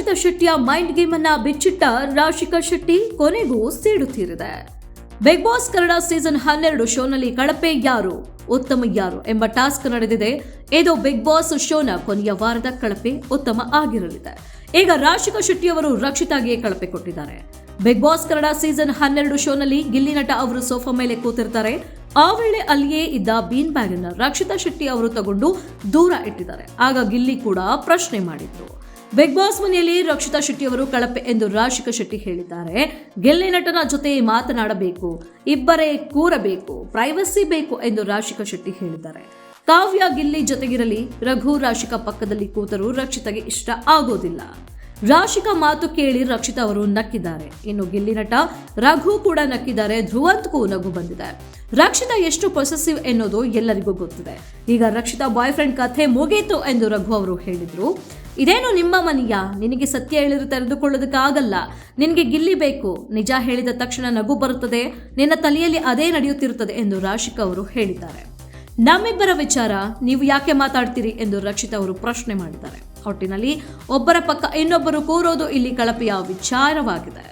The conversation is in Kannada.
ರಕ್ಷಿತಾ ಶೆಟ್ಟಿಯ ಮೈಂಡ್ ಗೇಮ್ ಅನ್ನ ಬಿಚ್ಚಿಟ್ಟ ರಾಶಿಕಾ ಶೆಟ್ಟಿ ಕೊನೆಗೂ ಸೇಡು ತೀರಿದೆ. ಬಿಗ್ ಬಾಸ್ ಕನ್ನಡ ಸೀಸನ್ 12 ಶೋನಲ್ಲಿ ಕಳಪೆ ಯಾರು ಉತ್ತಮ ಯಾರು ಎಂಬ ಟಾಸ್ಕ್ ನಡೆದಿದೆ. ಇದು ಬಿಗ್ ಬಾಸ್ ಶೋನ ಕೊನೆಯ ವಾರದ ಕಳಪೆ ಉತ್ತಮ ಆಗಿರಲಿದೆ. ಈಗ ರಾಶಿಕಾ ಶೆಟ್ಟಿ ಅವರು ರಕ್ಷಿತಾಗೆ ಕಳಪೆ ಕೊಟ್ಟಿದ್ದಾರೆ. ಬಿಗ್ ಬಾಸ್ ಕನ್ನಡ ಸೀಸನ್ 12 ಶೋನಲ್ಲಿ ಗಿಲ್ಲಿ ನಟ ಅವರು ಸೋಫಾ ಮೇಲೆ ಕೂತಿರ್ತಾರೆ. ಆ ವೇಳೆ ಅಲ್ಲಿಯೇ ಇದ್ದ ಬೀನ್ ಬ್ಯಾಗ್ ಅನ್ನು ರಕ್ಷಿತಾ ಶೆಟ್ಟಿ ಅವರು ತಗೊಂಡು ದೂರ ಇಟ್ಟಿದ್ದಾರೆ. ಆಗ ಗಿಲ್ಲಿ ಕೂಡ ಪ್ರಶ್ನೆ ಮಾಡಿದ್ರು. ಬಿಗ್ ಬಾಸ್ ಮನೆಯಲ್ಲಿ ರಕ್ಷಿತಾ ಶೆಟ್ಟಿ ಅವರು ಕಳಪೆ ಎಂದು ರಾಶಿಕಾ ಶೆಟ್ಟಿ ಹೇಳಿದ್ದಾರೆ. ಗಿಲ್ಲಿ ನಟನ ಜೊತೆ ಮಾತನಾಡಬೇಕು, ಇಬ್ಬರೇ ಕೂರಬೇಕು, ಪ್ರೈವಸಿ ಬೇಕು ಎಂದು ರಾಶಿಕಾ ಶೆಟ್ಟಿ ಹೇಳಿದ್ದಾರೆ. ಕಾವ್ಯ ಗಿಲ್ಲಿ ಜೊತೆಗಿರಲಿ, ರಘು ರಾಶಿಕಾ ಪಕ್ಕದಲ್ಲಿ ಕೂತರೂ ರಕ್ಷಿತಾಗೆ ಇಷ್ಟ ಆಗೋದಿಲ್ಲ. ರಾಶಿಕಾ ಮಾತು ಕೇಳಿ ರಕ್ಷಿತಾ ಅವರು ನಕ್ಕಿದ್ದಾರೆ. ಇನ್ನು ಗಿಲ್ಲಿ ನಟ ರಘು ಕೂಡ ನಕ್ಕಿದ್ದಾರೆ. ಧ್ರುವಂತ್ಗೂ ನಗು ಬಂದಿದೆ. ರಕ್ಷಿತಾ ಎಷ್ಟು ಪೊಸೆಸಿವ್ ಎನ್ನೋದು ಎಲ್ಲರಿಗೂ ಗೊತ್ತಿದೆ. ಈಗ ರಕ್ಷಿತಾ ಬಾಯ್ ಫ್ರೆಂಡ್ ಕಥೆ ಮುಗೀತು ಎಂದು ರಘು ಅವರು ಹೇಳಿದ್ರು. ಇದೇನು ನಿಮ್ಮ ಮನೆಯ, ನಿನಗೆ ಸತ್ಯ ಹೇಳಿದ್ರು ತೆರೆದುಕೊಳ್ಳೋದಕ್ಕಾಗಲ್ಲ, ನಿನಗೆ ಗಿಲ್ಲಿ ಬೇಕು, ನಿಜ ಹೇಳಿದ ತಕ್ಷಣ ನಗು ಬರುತ್ತದೆ, ನಿನ್ನ ತಲೆಯಲ್ಲಿ ಅದೇ ನಡೆಯುತ್ತಿರುತ್ತದೆ ಎಂದು ರಾಶಿಕಾ ಅವರು ಹೇಳಿದ್ದಾರೆ. ನಮ್ಮಿಬ್ಬರ ವಿಚಾರ ನೀವು ಯಾಕೆ ಮಾತಾಡ್ತೀರಿ ಎಂದು ರಕ್ಷಿತಾ ಅವರು ಪ್ರಶ್ನೆ ಮಾಡಿದ್ದಾರೆ. ಒಟ್ಟಿನಲ್ಲಿ ಒಬ್ಬರ ಪಕ್ಕ ಇನ್ನೊಬ್ಬರು ಕೂರೋದು ಇಲ್ಲಿ ಕಳಪೆಯ ವಿಚಾರವಾಗಿದೆ.